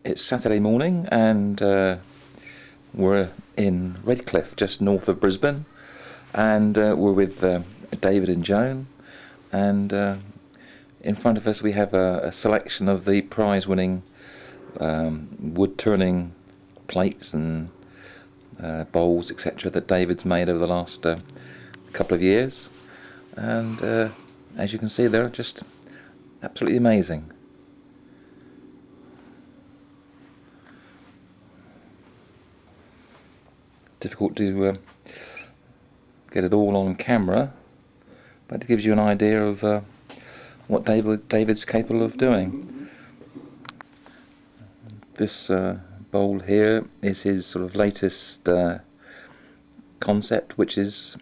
It's Saturday morning and we're in Redcliffe, just north of Brisbane, and we're with David and Joan, and in front of us we have a selection of the prize-winning wood-turning plates and bowls, etc., that David's made over the last couple of years, and as you can see, they're just absolutely amazing. Difficult to get it all on camera, but it gives you an idea of what David's capable of doing. This bowl here is his sort of latest concept, which is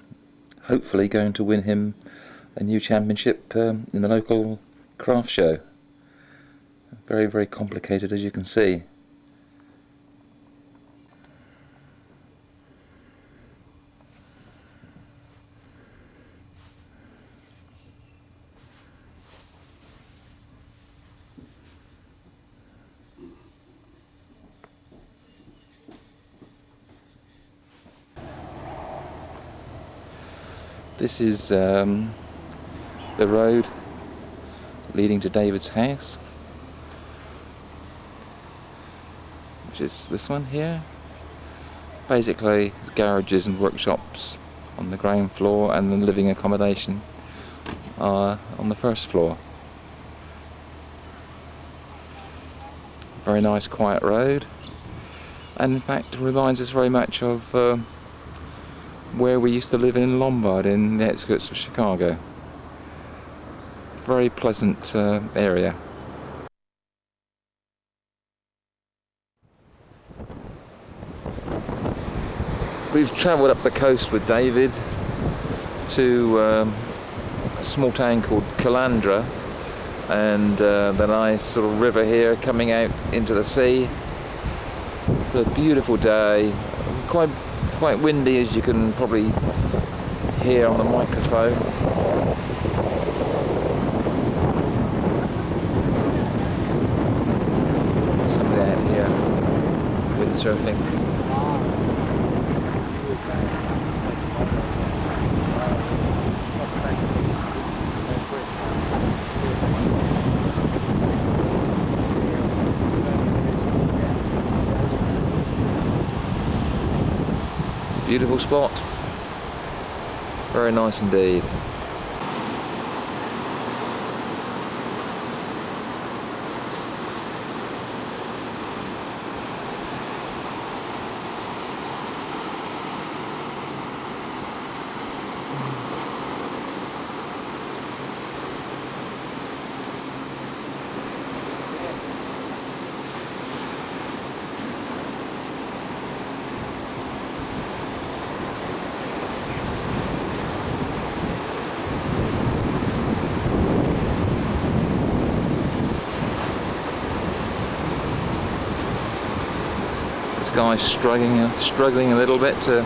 hopefully going to win him a new championship in the local craft show. Very, very complicated, as you can see. This is the road leading to David's house, which is this one here. Basically, it's garages and workshops on the ground floor, and then living accommodation on the first floor. Very nice, quiet road, and in fact reminds us very much of where we used to live in Lombard, in the outskirts of Chicago. Very pleasant area. We've travelled up the coast with David to a small town called Caloundra, and the nice sort of river here coming out into the sea. It's a beautiful day, quite windy, as you can probably hear on the microphone. Somebody out here windsurfing. Beautiful spot, very nice indeed. This guy's struggling a little bit to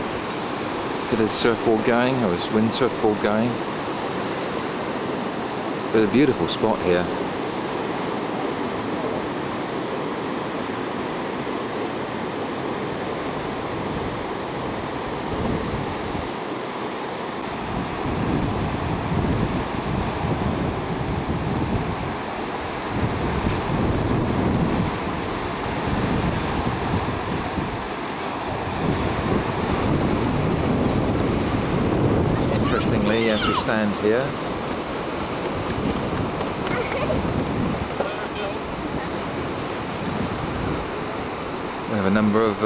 get his surfboard going, or his windsurfboard going. But a beautiful spot here. As we stand here, we have a number of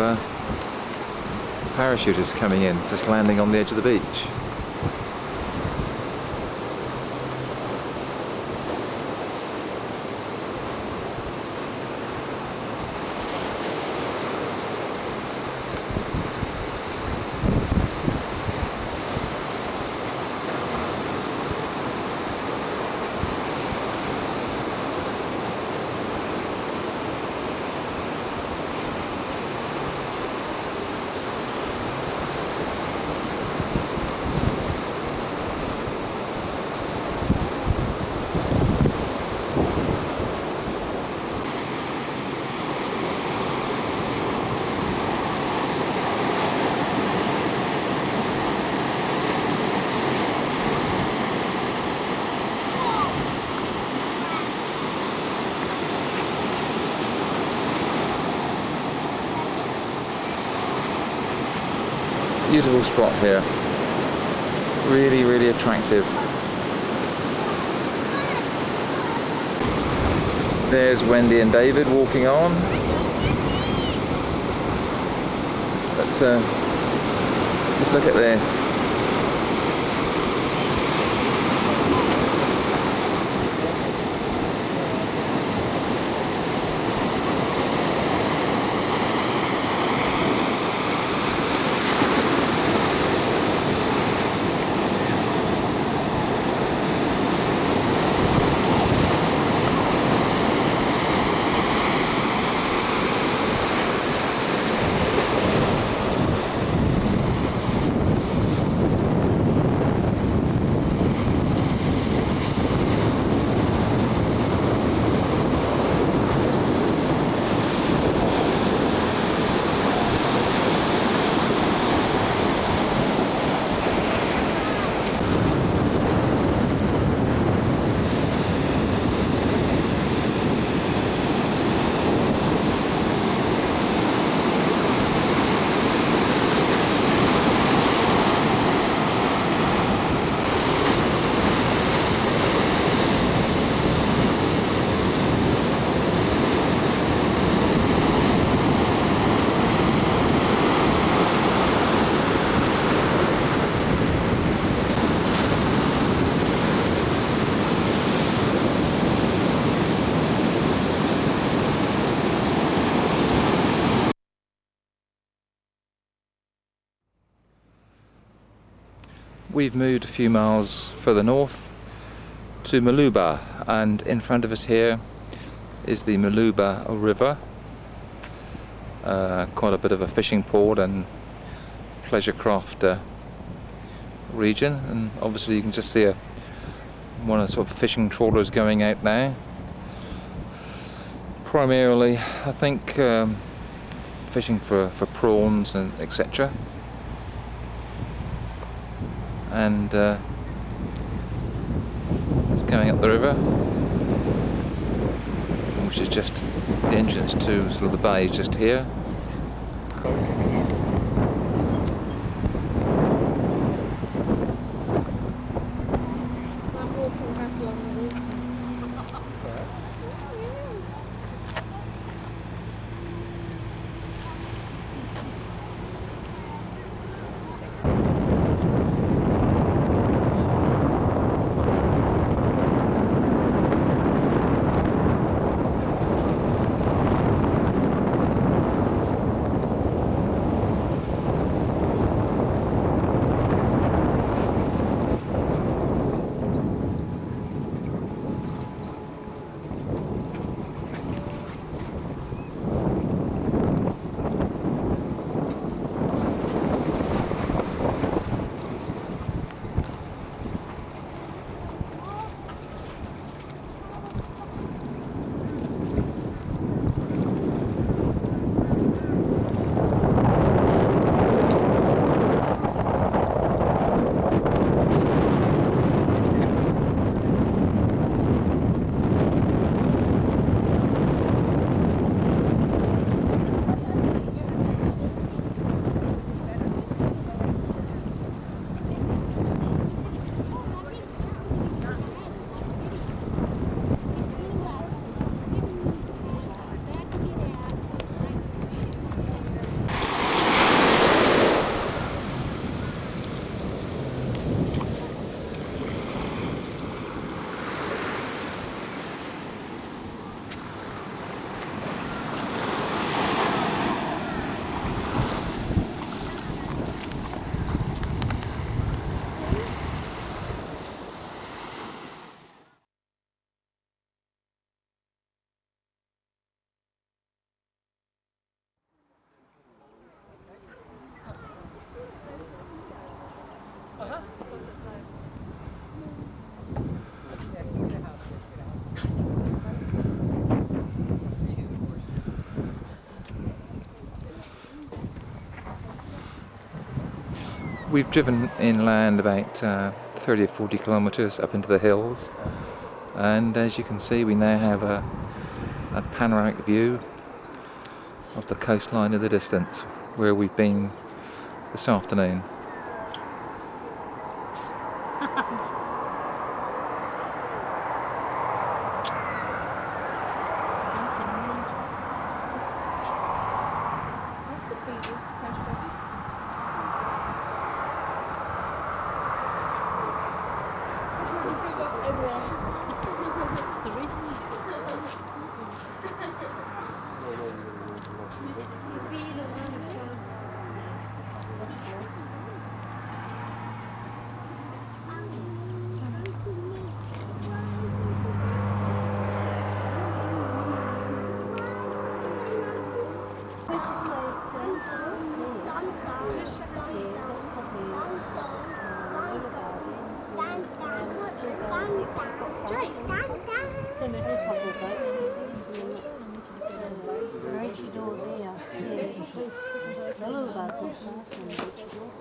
parachuters coming in, just landing on the edge of the beach. Beautiful spot here. Really, really attractive. There's Wendy and David walking on. But just look at this. We've moved a few miles further north to Maluba, and in front of us here is the Maluba River. Quite a bit of a fishing port and pleasure craft region, and obviously you can just see one of the sort of fishing trawlers going out now. Primarily, I think, fishing for prawns and etc. And it's going up the river, which is just the entrance to sort of the bay is just here. We've driven inland about 30 or 40 kilometres up into the hills, and as you can see we now have a panoramic view of the coastline in the distance where we've been this afternoon.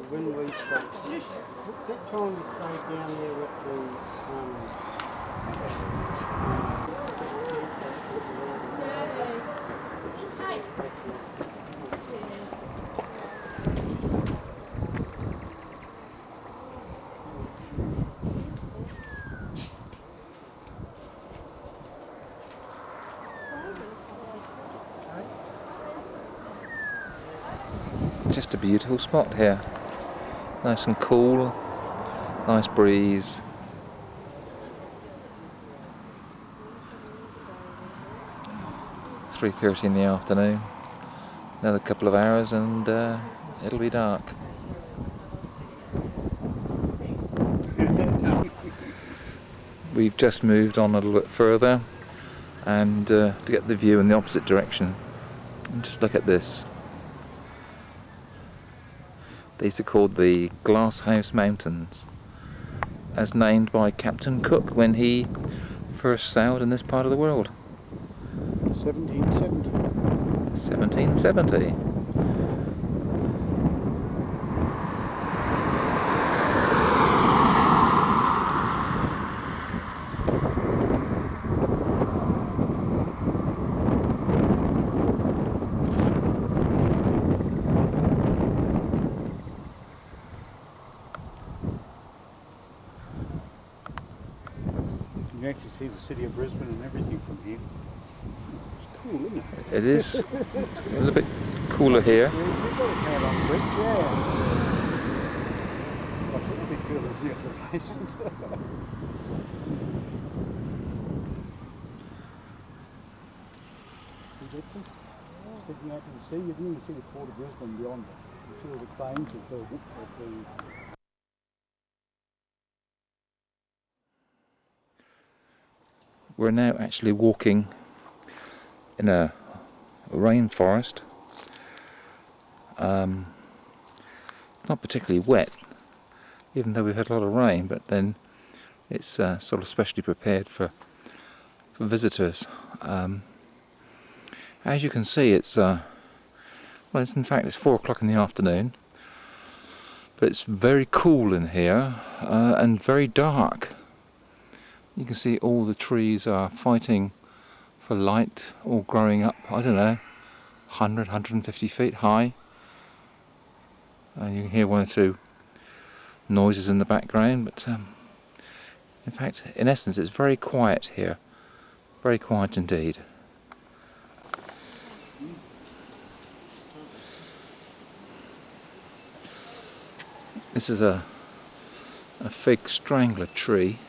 When we stayed, that time we stayed down there at Just a beautiful spot here. Nice and cool, nice breeze. "3:30 in the afternoon. Another couple of hours and it'll be dark. We've just moved on a little bit further and to get the view in the opposite direction. And just look at this. These are called the Glasshouse Mountains, as named by Captain Cook when he first sailed in this part of the world. 1770. 1770. You can actually see the city of Brisbane and everything from here. It's cool, isn't it? It is a little bit cooler here. We've got a cab on brick, yeah. It's a little bit cooler than the other places. Sticking out to the sea, you can even see the port of Brisbane beyond it. You see all the claims of the We're now actually walking in a rainforest. Not particularly wet, even though we've had a lot of rain, but then it's sort of specially prepared for visitors. As you can see, it's well, in fact it's 4 o'clock in the afternoon, but it's very cool in here and very dark. You can see all the trees are fighting for light, all growing up, I don't know, 100, 150 feet high. And you can hear one or two noises in the background, but in fact, in essence, it's very quiet here. Very quiet indeed. This is a fig strangler tree,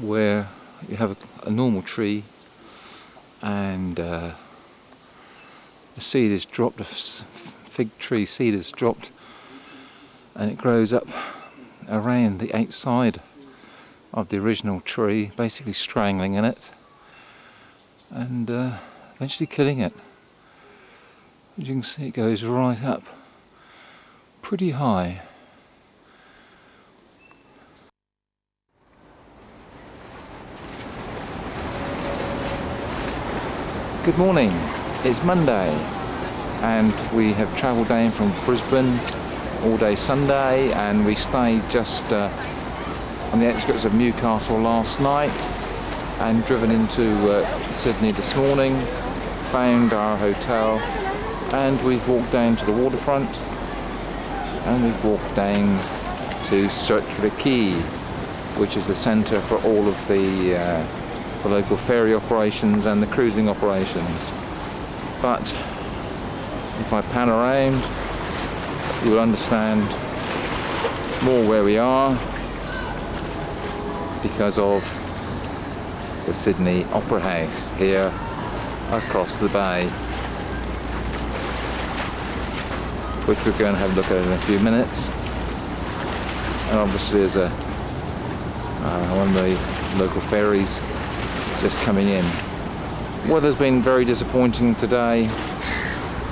where you have a normal tree and the seed is dropped, a fig tree seed is dropped, and it grows up around the outside of the original tree, basically strangling in it and eventually killing it. As you can see, it goes right up pretty high. Good morning, it's Monday and we have travelled down from Brisbane all day Sunday, and we stayed just on the outskirts of Newcastle last night and driven into Sydney this morning, found our hotel, and we've walked down to the waterfront and we've walked down to Circular Quay, which is the centre for all of the local ferry operations and the cruising operations. But if I pan around, you will understand more where we are because of the Sydney Opera House here across the bay, which we're going to have a look at in a few minutes. And obviously there's one of the local ferries just coming in. Weather's been very disappointing today.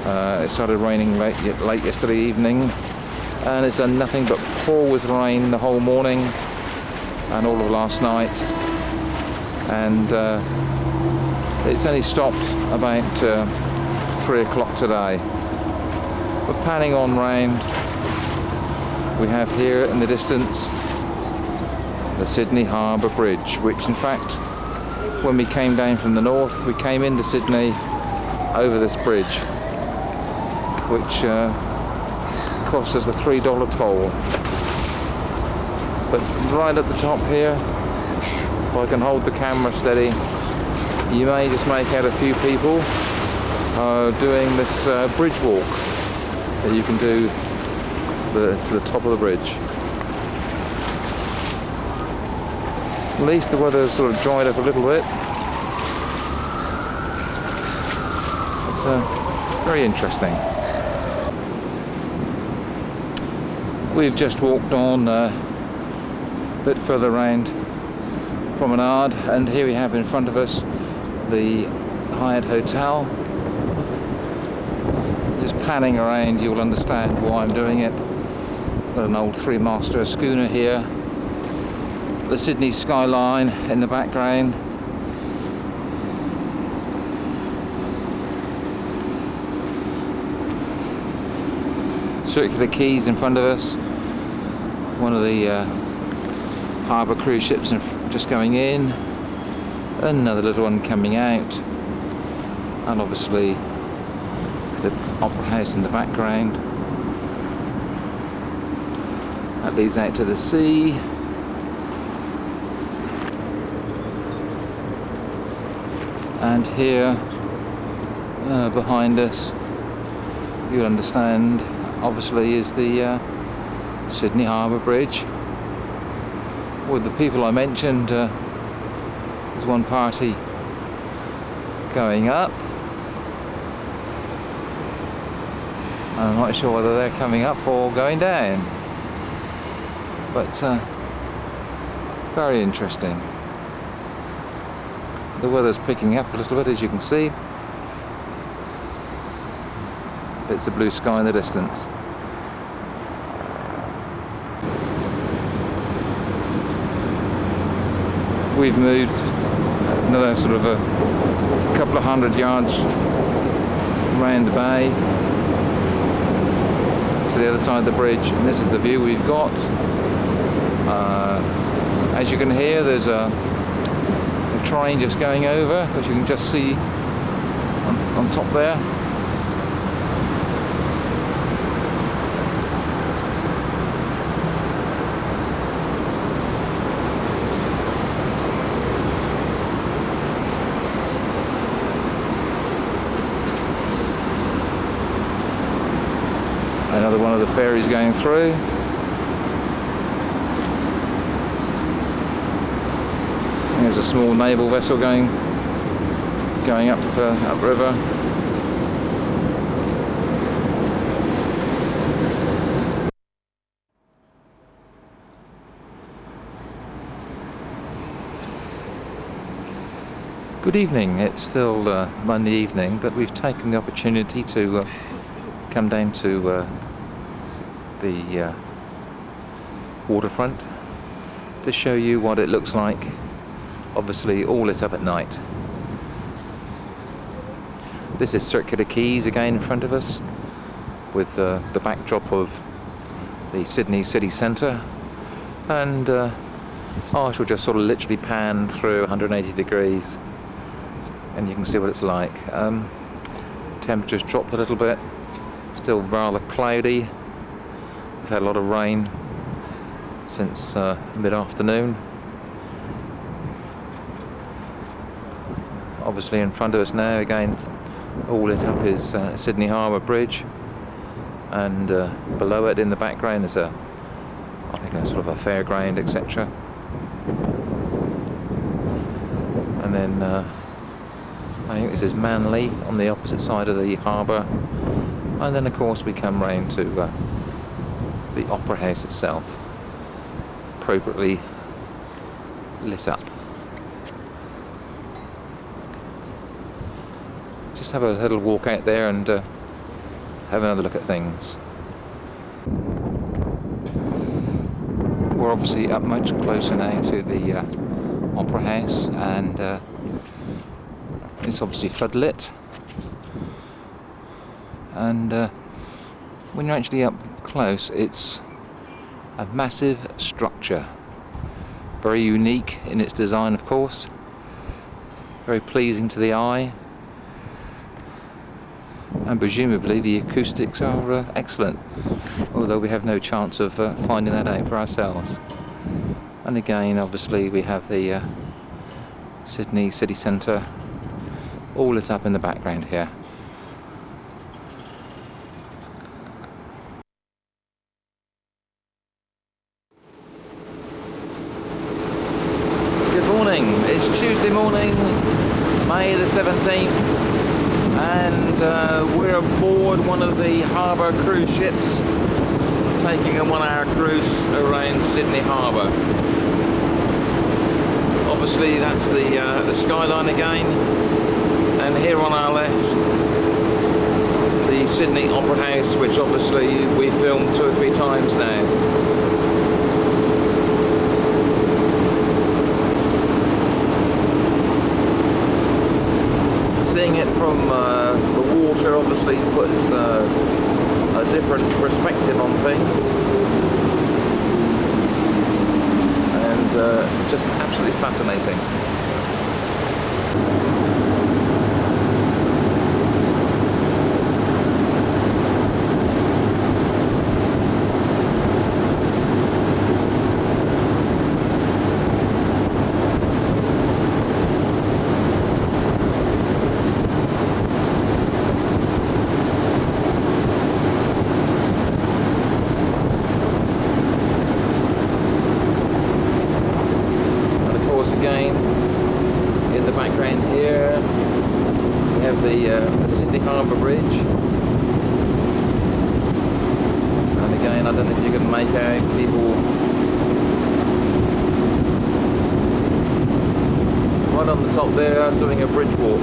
It started raining late yesterday evening, and it's done nothing but pour with rain the whole morning and all of last night, and it's only stopped about 3 o'clock today. We're planning on rain. We have here in the distance the Sydney Harbour Bridge, which in fact, when we came down from the north, we came into Sydney over this bridge, which cost us a $3 toll. But right at the top here, if I can hold the camera steady, you may just make out a few people doing this bridge walk that you can do to the top of the bridge. At least the weather's sort of dried up a little bit. It's very interesting. We've just walked on a bit further around Promenade, and here we have in front of us the Hyatt Hotel. Just panning around, you'll understand why I'm doing it. Got an old three-master schooner here. The Sydney skyline in the background. Circular Quays in front of us. One of the harbour cruise ships just going in. Another little one coming out. And obviously the Opera House in the background. That leads out to the sea. And here, behind us, you'll understand, obviously, is the Sydney Harbour Bridge. With the people I mentioned, there's one party going up. I'm not sure whether they're coming up or going down, but very interesting. The weather's picking up a little bit, as you can see. It's a blue sky in the distance. We've moved another sort of a couple of 100 yards around the bay to the other side of the bridge, and this is the view we've got. As you can hear, there's a train just going over, as you can just see on top there. Another one of the ferries going through. There's a small naval vessel going upriver. Good evening. It's still Monday evening, but we've taken the opportunity to come down to the waterfront to show you what it looks like. Obviously all lit up at night. This is Circular Quays again in front of us, with the backdrop of the Sydney city centre, and I shall just sort of literally pan through 180 degrees and you can see what it's like. Temperature's dropped a little bit, still rather cloudy. We've had a lot of rain since mid-afternoon. Obviously in front of us now, again, all lit up is Sydney Harbour Bridge, and below it in the background is I think a sort of a fairground, etc. And then I think this is Manly on the opposite side of the harbour, and then of course we come round to the Opera House itself, appropriately lit up. Just have a little walk out there and have another look at things. We're obviously up much closer now to the Opera House, and it's obviously floodlit. And when you're actually up close, it's a massive structure. Very unique in its design, of course. Very pleasing to the eye. And presumably the acoustics are excellent, although we have no chance of finding that out for ourselves. And again, obviously, we have the Sydney city centre all lit up in the background here. Good morning. It's Tuesday morning, May the 17th. And we're aboard one of the harbour cruise ships, taking a 1-hour cruise around Sydney Harbour. Obviously that's the skyline again, and here on our left the Sydney Opera House, which obviously we've filmed 2 or 3 times now. Seeing it from the water obviously puts a different perspective on things, and just absolutely fascinating. Background here we have the Sydney Harbour Bridge, and again I don't know if you can make out people right on the top there doing a bridge walk.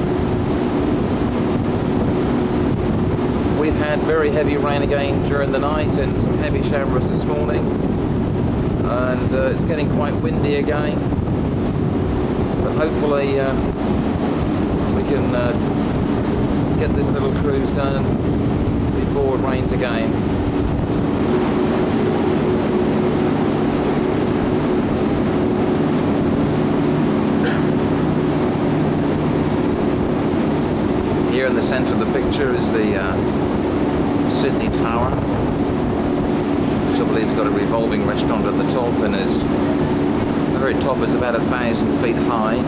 We've had very heavy rain again during the night and some heavy showers this morning, and it's getting quite windy again. But hopefully we can get this little cruise done before it rains again. Here in the centre of the picture is the Sydney Tower, which I believe has got a revolving restaurant at the top, and is the very top is about 1,000 feet high.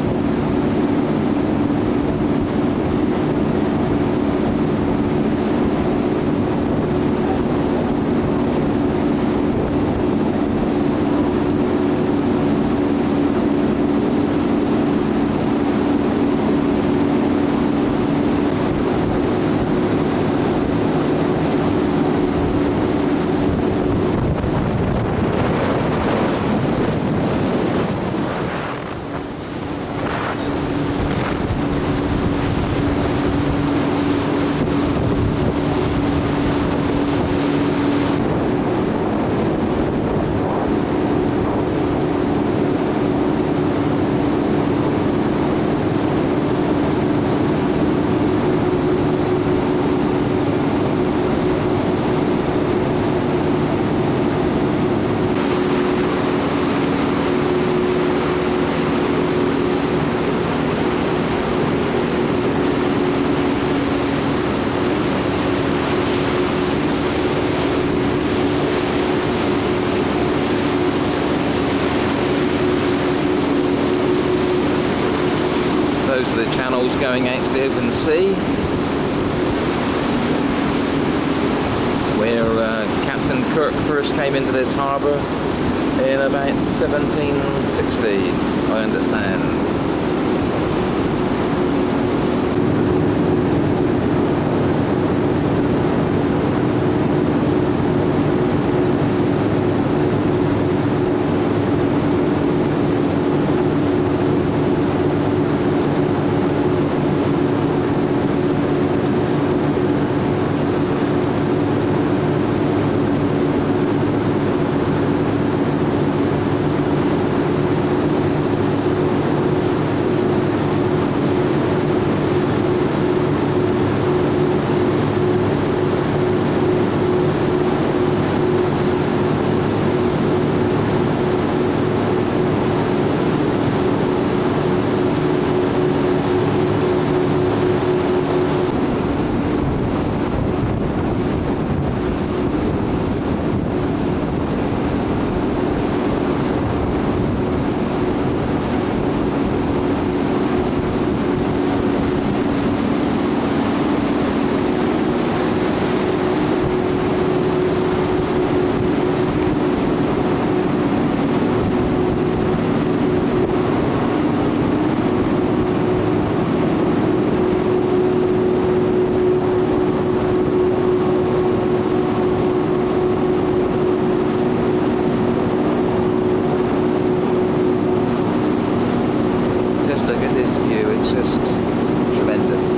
Those are the channels going out to the open sea, where Captain Kirk first came into this harbour in about 1760, I understand. just tremendous.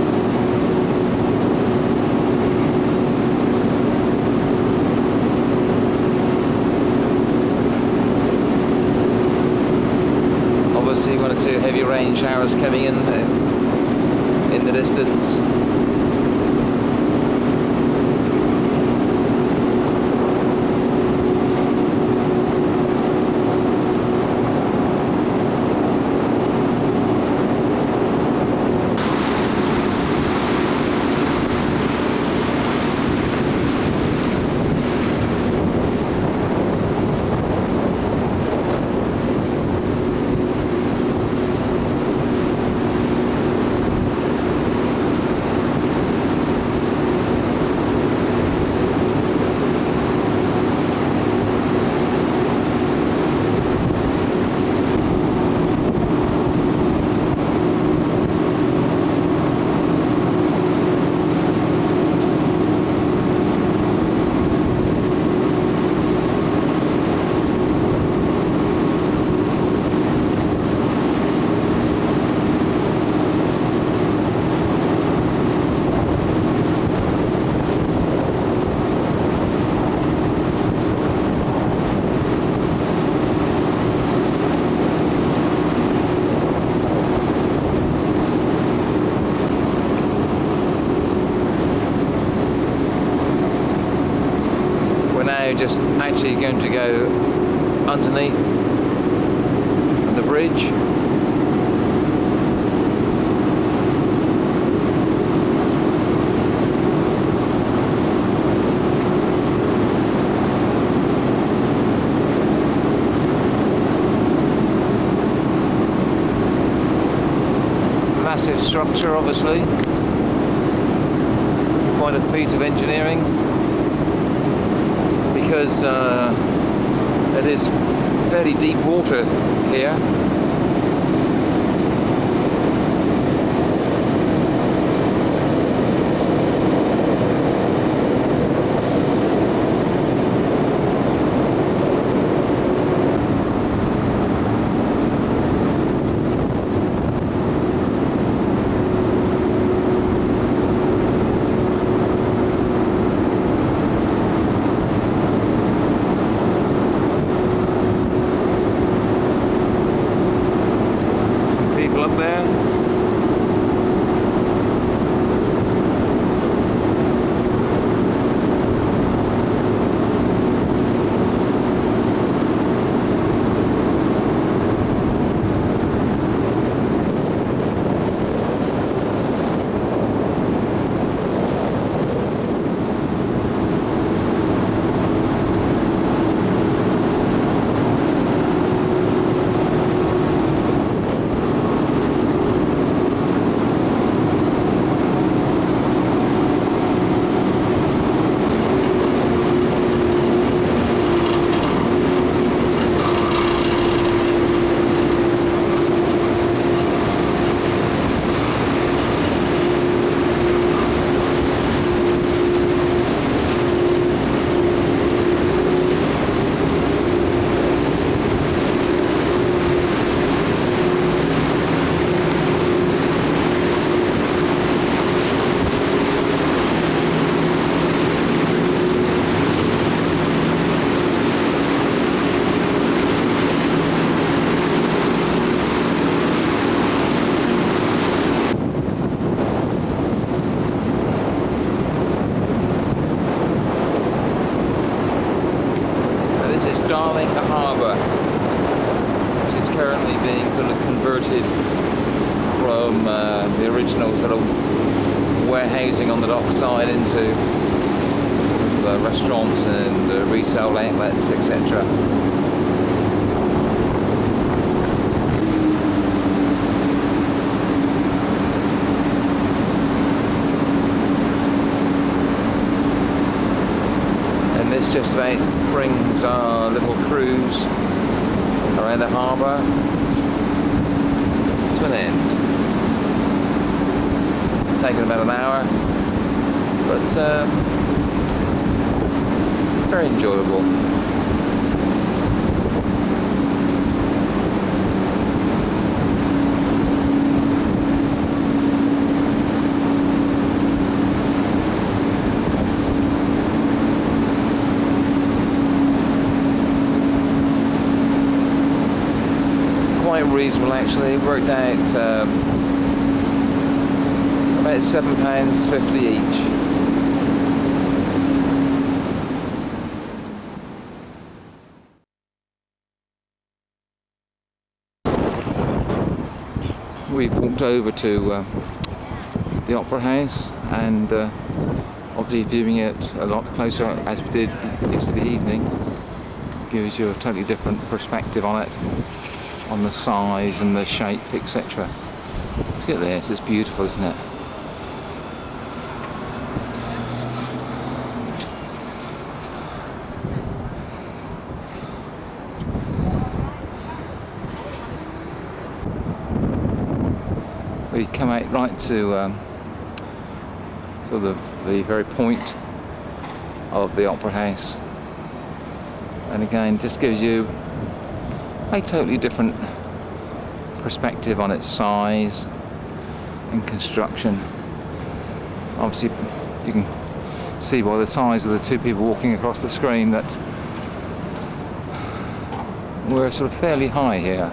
Obviously one or two heavy rain showers coming in the distance. Just actually going to go underneath the bridge. Massive structure, obviously. Quite a feat of engineering. Because it is fairly deep water here. Up there. Darling Harbour, which is currently being sort of converted from the original sort of warehousing on the dockside into the restaurants and retail outlets, etc. And this just about brings our little cruise around the harbour to an end. Taken about an hour, but very enjoyable. reasonable actually. It worked out about £7.50 each. We've walked over to the Opera House, and obviously viewing it a lot closer as we did yesterday evening gives you a totally different perspective on it, on the size and the shape, etc. Look at this, it's beautiful, isn't it? We come out right to sort of the very point of the Opera House, and again just gives you a totally different perspective on its size and construction. Obviously you can see by the size of the two people walking across the screen that we're sort of fairly high here.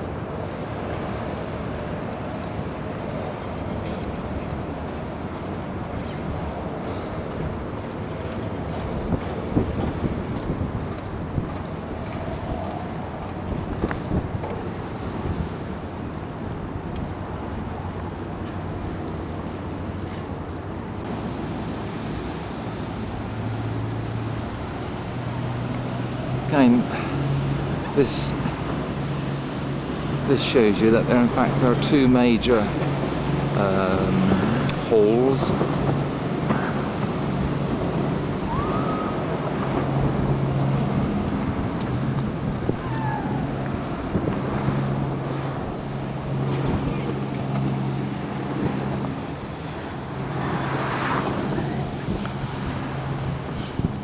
Again, this shows you that there are two major halls.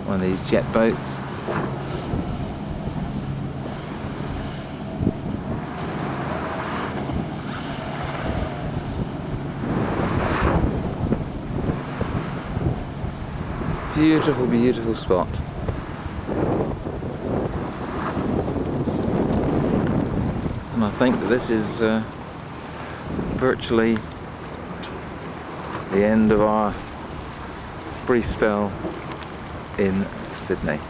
One of these jet boats. Beautiful, beautiful spot. And I think that this is virtually the end of our brief spell in Sydney.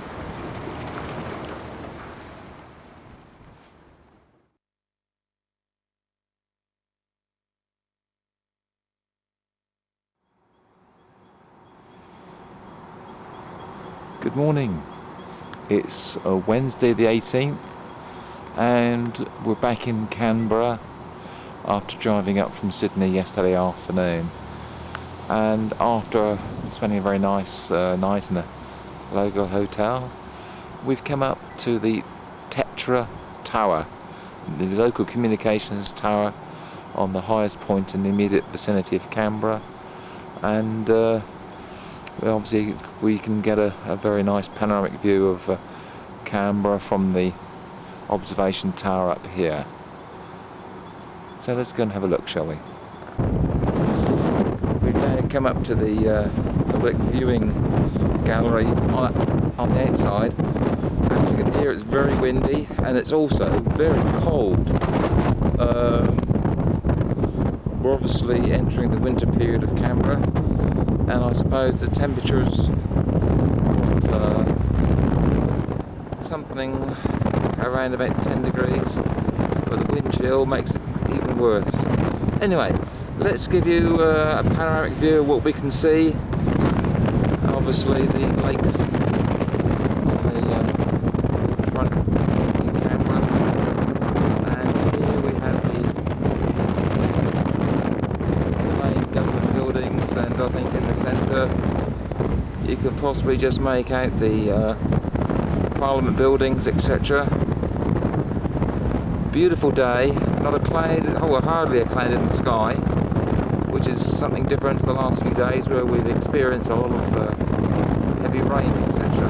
Good morning. It's Wednesday the 18th and we're back in Canberra after driving up from Sydney yesterday afternoon, and after spending a very nice night in a local hotel, we've come up to the Tetra Tower, the local communications tower on the highest point in the immediate vicinity of Canberra, and obviously we can get a very nice panoramic view of Canberra from the observation tower up here. So let's go and have a look, shall we? We've now come up to the public viewing gallery on the outside. As you can hear, it's very windy and it's also very cold. We're obviously entering the winter period of Canberra, and I suppose the temperatures something around about 10 degrees, but the wind chill makes it even worse. Anyway, let's give you a panoramic view of what we can see. Obviously the lakes on the front in Canberra, and here we have the main government buildings, and I think in the centre you can possibly just make out the Parliament buildings, etc. Beautiful day, not a cloud, hardly a cloud in the sky, which is something different to the last few days where we've experienced a lot of heavy rain, etc.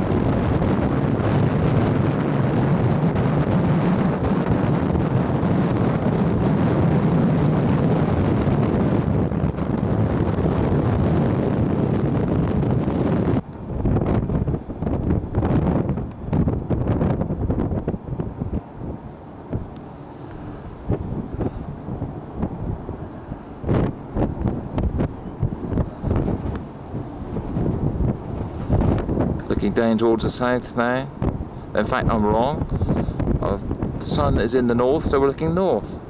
looking down towards the south now. In fact, I'm wrong. The sun is in the north, so we're looking north.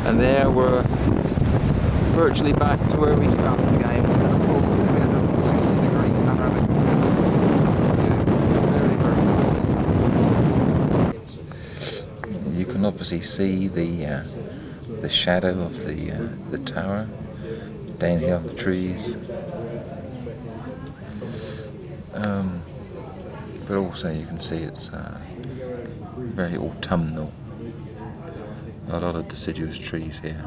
And there we're virtually back to where we started again with a full 360-degree panoramic. Very, very nice. You can obviously see the shadow of the tower down here on the trees. But also you can see it's very autumnal. A lot of deciduous trees here.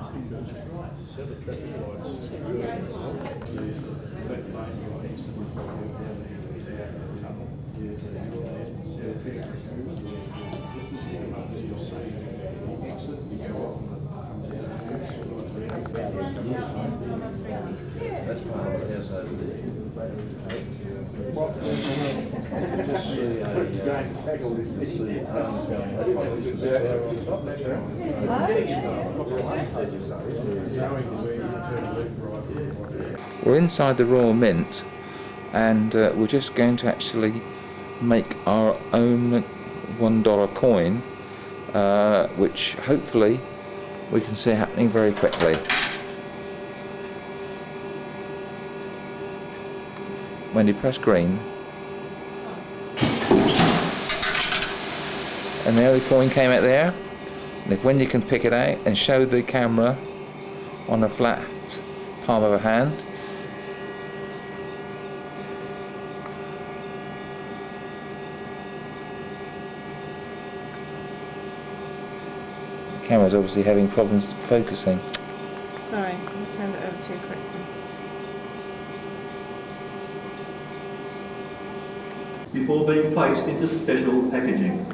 We're inside the Royal Mint, and we're just going to actually make our own $1 coin, which hopefully we can see happening very quickly. When you press green, and there the coin came out there, and if when you can pick it out and show the camera on a flat palm of a hand, the camera's obviously having problems focusing. Sorry, I turned it over too quickly. Before being placed into special packaging.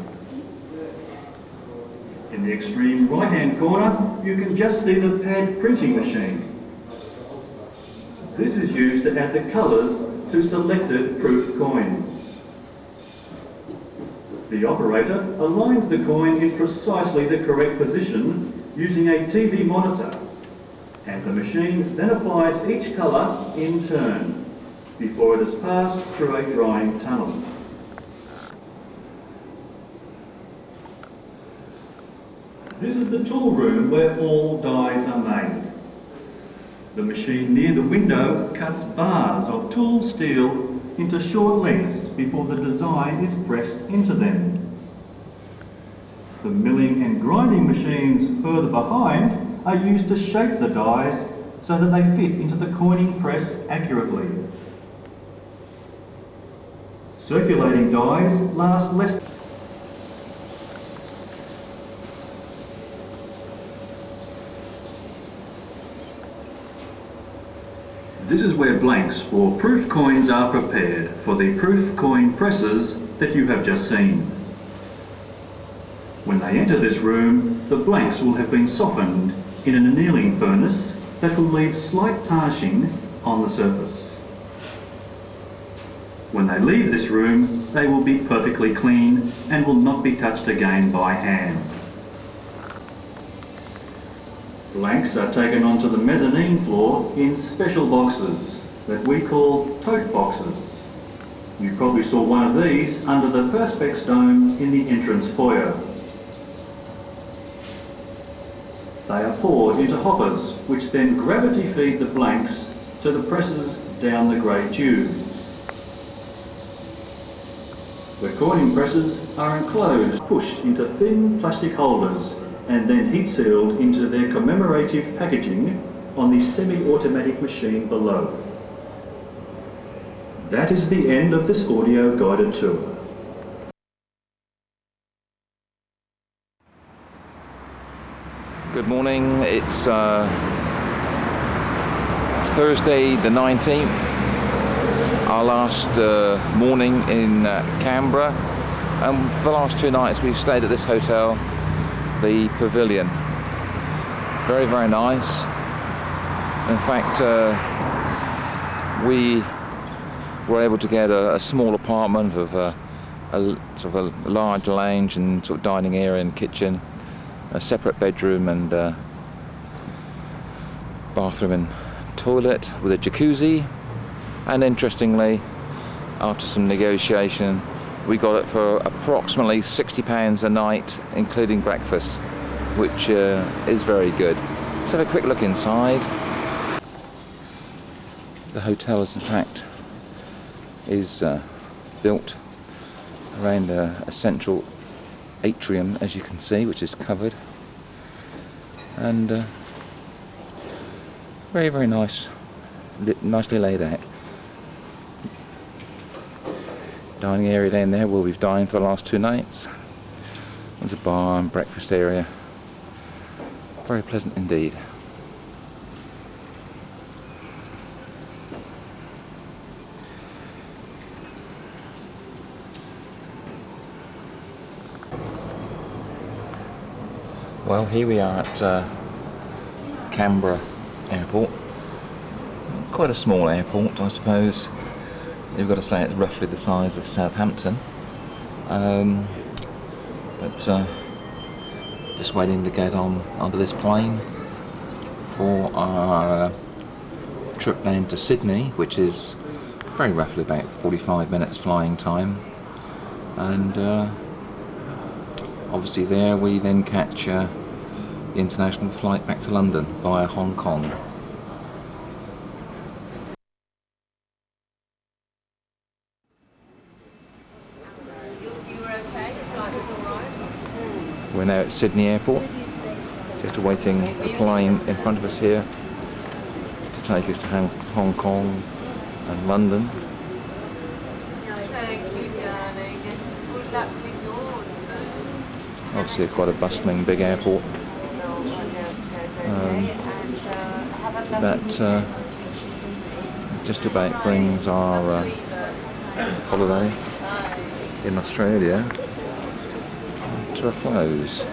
In the extreme right-hand corner, you can just see the pad printing machine. This is used to add the colours to selected proof coins. The operator aligns the coin in precisely the correct position using a TV monitor, and the machine then applies each colour in turn before it is passed through a drying tunnel. This is the tool room where all dies are made. The machine near the window cuts bars of tool steel into short lengths before the design is pressed into them. The milling and grinding machines further behind are used to shape the dies so that they fit into the coining press accurately. Circulating dies last less. This is where blanks for proof coins are prepared for the proof coin presses that you have just seen. When they enter this room, the blanks will have been softened in an annealing furnace that will leave slight tarnishing on the surface. When they leave this room, they will be perfectly clean and will not be touched again by hand. Blanks are taken onto the mezzanine floor in special boxes that we call tote boxes. You probably saw one of these under the Perspex dome in the entrance foyer. They are poured into hoppers, which then gravity feed the blanks to the presses down the grey tubes. The coining presses are enclosed, pushed into thin plastic holders, and then heat sealed into their commemorative packaging on the semi-automatic machine below. That is the end of this audio guided tour. Good morning, it's Thursday the 19th our last morning in Canberra, and for the last 2 nights we've stayed at this hotel, the Pavilion. Very, very nice. In fact, we were able to get a small apartment of a sort of a large lounge and sort of dining area and kitchen, a separate bedroom and bathroom and toilet with a jacuzzi. And interestingly, after some negotiation, we got it for approximately £60 a night, including breakfast, which is very good. Let's have a quick look inside. The hotel is in fact built around a central atrium, as you can see, which is covered, and very, very nice, nicely laid out. Dining area down there where we've dined for the last 2 nights. There's a bar and breakfast area. Very pleasant indeed. Well, here we are at Canberra Airport. Quite a small airport, I suppose. You've got to say it's roughly the size of Southampton. But just waiting to get onto this plane for our trip down to Sydney, which is very roughly about 45 minutes flying time. And obviously there we then catch the international flight back to London via Hong Kong. We're now at Sydney Airport, just awaiting a plane in front of us here to take us to Hong Kong and London. Thank you, darling. Good luck with yours. Obviously quite a bustling big airport. That just about brings our holiday in Australia to a close.